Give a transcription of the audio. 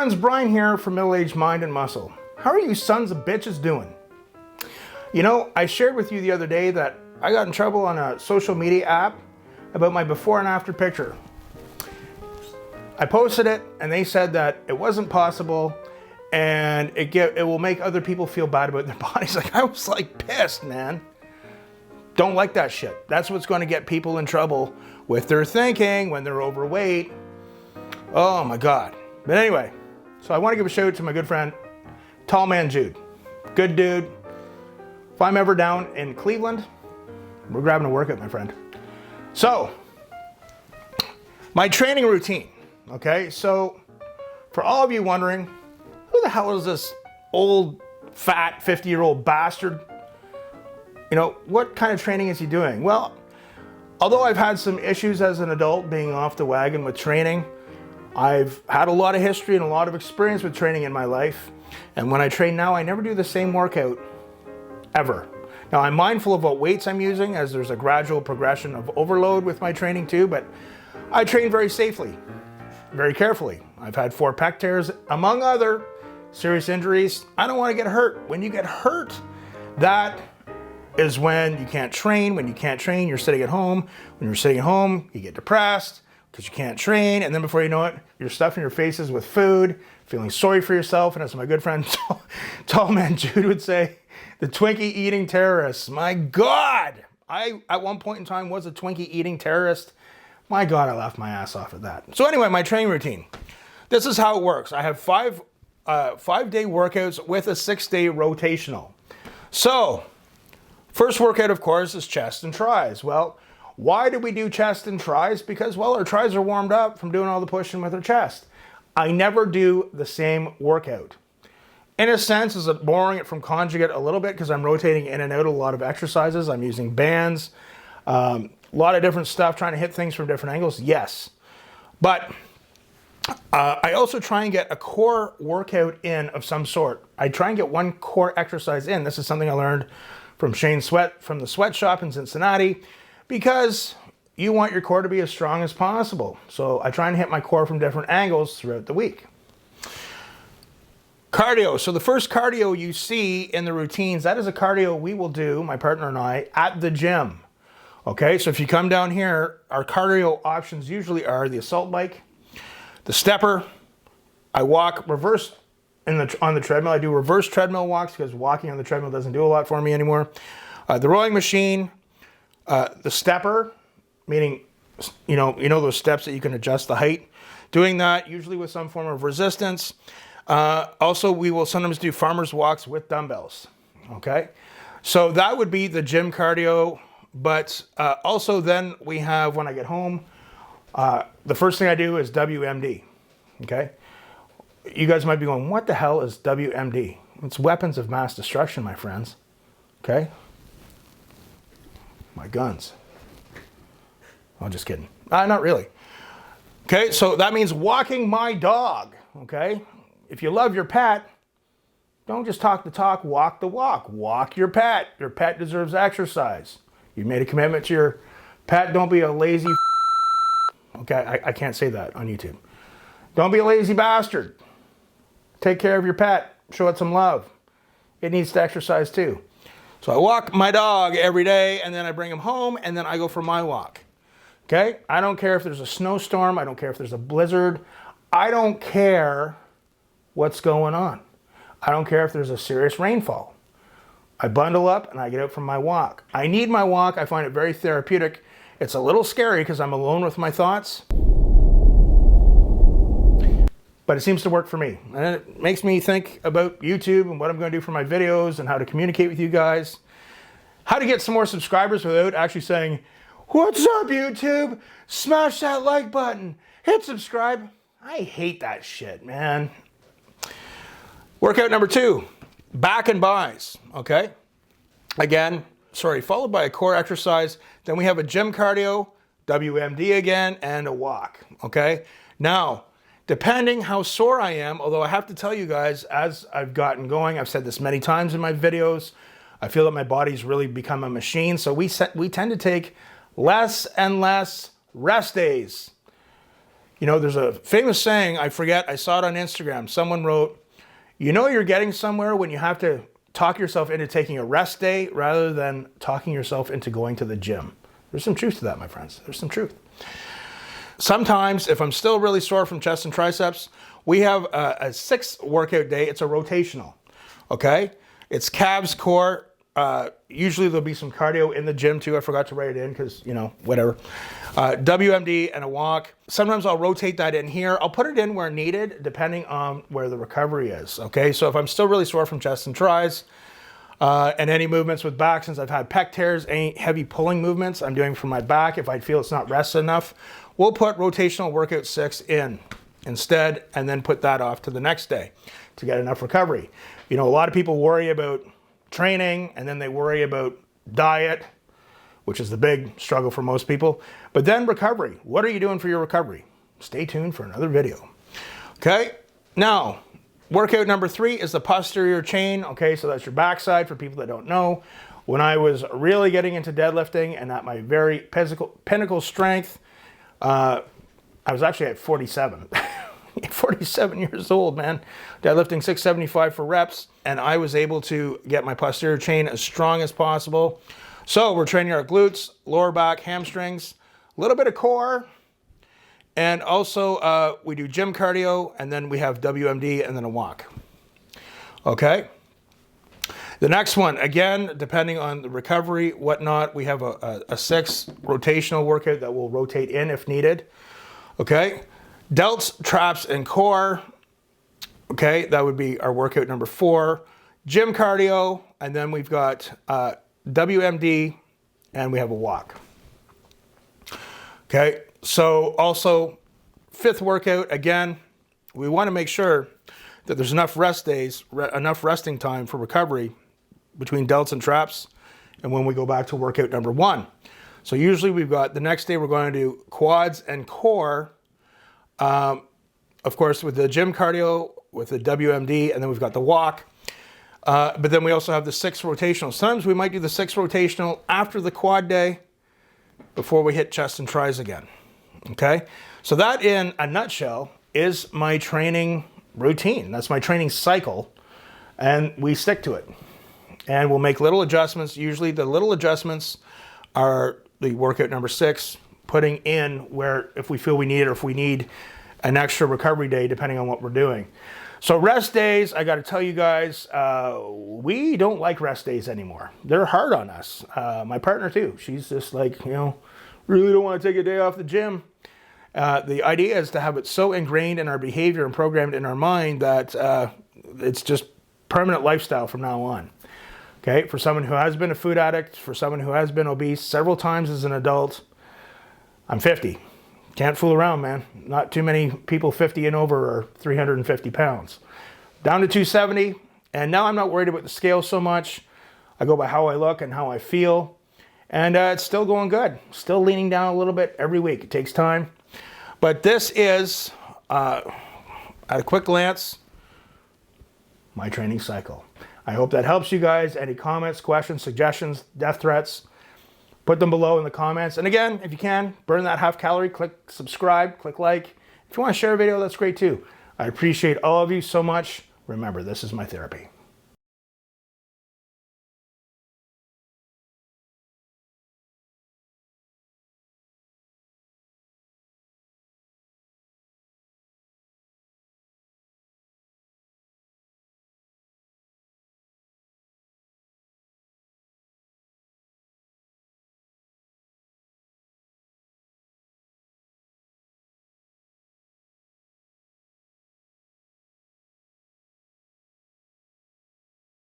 friends, Brian here from Middle Aged Mind and Muscle. How are you sons of bitches doing? You know, I shared with you the other day that I got in trouble on a social media app about my before and after picture. I posted it and they said that it wasn't possible and it will make other people feel bad about their bodies. Like, I was like pissed, man. Don't like that shit. That's what's going to get people in trouble with their thinking when they're overweight. Oh my God. But anyway, so I want to give a shout out to my good friend, Tall Man Jude. Good dude. If I'm ever down in Cleveland, we're grabbing a workout, my friend. So, my training routine, okay? So, for all of you wondering, who the hell is this old, fat, 50-year-old bastard? You know, what kind of training is he doing? Well, although I've had some issues as an adult being off the wagon with training, I've had a lot of history and a lot of experience with training in my life. And when I train now, I never do the same workout, ever. Now, I'm mindful of what weights I'm using, as there's a gradual progression of overload with my training too, but I train very safely, very carefully. I've had 4 pec tears, among other serious injuries. I don't want to get hurt. When you get hurt, that is when you can't train. When you can't train, you're sitting at home. When you're sitting at home, you get depressed because you can't train. And then before you know it, you're stuffing your faces with food, feeling sorry for yourself. And as my good friend Tall Man Jude would say, the Twinkie eating terrorists. My God, I at one point in time was a Twinkie eating terrorist. My God, I laughed my ass off at that. So anyway, my training routine. This is how it works. I have 5-day workouts with a 6-day rotational. So first workout, of course, is chest and tris. Well, why do we do chest and tris? Because, well, our tris are warmed up from doing all the pushing with our chest. I never do the same workout. In a sense, is it borrowing it from conjugate a little bit because I'm rotating in and out a lot of exercises. I'm using bands, a lot of different stuff, trying to hit things from different angles. Yes. But I also try and get a core workout in of some sort. I try and get one core exercise in. This is something I learned from Shane Sweat from the Sweatshop in Cincinnati, because you want your core to be as strong as possible. So I try and hit my core from different angles throughout the week. Cardio. So the first cardio you see in the routines, that is a cardio we will do, my partner and I, at the gym. Okay, so if you come down here, our cardio options usually are the assault bike, the stepper. I walk reverse on the treadmill. I do reverse treadmill walks because walking on the treadmill doesn't do a lot for me anymore. The rowing machine, the stepper, meaning, you know those steps that you can adjust the height. Doing that usually with some form of resistance. Also, we will sometimes do farmer's walks with dumbbells. Okay, so that would be the gym cardio. But also then we have, when I get home, the first thing I do is WMD. Okay, you guys might be going, what the hell is WMD? It's weapons of mass destruction, my friends. Okay, my guns. I'm just kidding. Not really. Okay, so that means walking my dog. Okay, if you love your pet, don't just talk the talk, walk the walk. Walk your pet. Your pet deserves exercise. You made a commitment to your pet. Don't be a lazy. Okay, I can't say that on YouTube. Don't be a lazy bastard. Take care of your pet. Show it some love. It needs to exercise too. So I walk my dog every day, and then I bring him home, and then I go for my walk. Okay? I don't care if there's a snowstorm. I don't care if there's a blizzard. I don't care what's going on. I don't care if there's a serious rainfall. I bundle up and I get out for my walk. I need my walk. I find it very therapeutic. It's a little scary because I'm alone with my thoughts, but it seems to work for me. And it makes me think about YouTube and what I'm going to do for my videos and how to communicate with you guys. How to get some more subscribers without actually saying, "What's up, YouTube? Smash that like button. Hit subscribe." I hate that shit, man. Workout number 2, back and buys. Okay? Again, followed by a core exercise. Then we have a gym cardio, WMD again, and a walk. Okay? Now, depending how sore I am, although I have to tell you guys, as I've gotten going, I've said this many times in my videos, I feel that my body's really become a machine. So we tend to take less and less rest days. You know, there's a famous saying, I forget, I saw it on Instagram. Someone wrote, you know you're getting somewhere when you have to talk yourself into taking a rest day rather than talking yourself into going to the gym. There's some truth to that, my friends. There's some truth. Sometimes, if I'm still really sore from chest and triceps, we have a 6 workout day. It's a rotational, okay? It's calves, core. Usually there'll be some cardio in the gym too. I forgot to write it in because, you know, whatever. WMD and a walk. Sometimes I'll rotate that in here. I'll put it in where needed, depending on where the recovery is, okay? So if I'm still really sore from chest and tris, and any movements with back, since I've had pec tears, any heavy pulling movements I'm doing from my back, if I feel it's not rested enough, we'll put rotational workout 6 in instead, and then put that off to the next day to get enough recovery. You know, a lot of people worry about training, and then they worry about diet, which is the big struggle for most people. But then recovery. What are you doing for your recovery? Stay tuned for another video. Okay, now, workout number 3 is the posterior chain. Okay, so that's your backside for people that don't know. When I was really getting into deadlifting and at my very pinnacle strength, I was actually at 47. 47 years old, man. Deadlifting 675 for reps, and I was able to get my posterior chain as strong as possible. So we're training our glutes, lower back, hamstrings, a little bit of core, and also we do gym cardio, and then we have WMD and then a walk. Okay. The next one, again, depending on the recovery, whatnot, we have a 6 rotational workout that will rotate in if needed. Okay. Delts, traps, and core. Okay, that would be our workout number 4. Gym cardio, and then we've got WMD, and we have a walk. Okay, so also 5th workout, again, we want to make sure that there's enough rest days, enough resting time for recovery between delts and traps, and when we go back to workout number 1. So usually we've got, the next day we're going to do quads and core, of course, with the gym cardio, with the WMD, and then we've got the walk. But then we also have the 6 rotational. Sometimes we might do the 6 rotational after the quad day before we hit chest and tris again. Okay? So that, in a nutshell, is my training routine. That's my training cycle, and we stick to it. And we'll make little adjustments. Usually the little adjustments are the workout number 6, putting in where if we feel we need it or if we need an extra recovery day, depending on what we're doing. So rest days, I got to tell you guys, we don't like rest days anymore. They're hard on us. My partner too. She's just like, you know, really don't want to take a day off the gym. The idea is to have it so ingrained in our behavior and programmed in our mind that it's just permanent lifestyle from now on. Okay, for someone who has been a food addict, for someone who has been obese several times as an adult, I'm 50. Can't fool around, man. Not too many people 50 and over are 350 pounds. Down to 270, and now I'm not worried about the scale so much. I go by how I look and how I feel, and it's still going good. Still leaning down a little bit every week. It takes time. But this is, at a quick glance, my training cycle. I hope that helps you guys. Any comments, questions, suggestions, death threats, put them below in the comments. And again, if you can, burn that half calorie, click subscribe, click like. If you want to share a video, that's great too. I appreciate all of you so much. Remember, this is my therapy.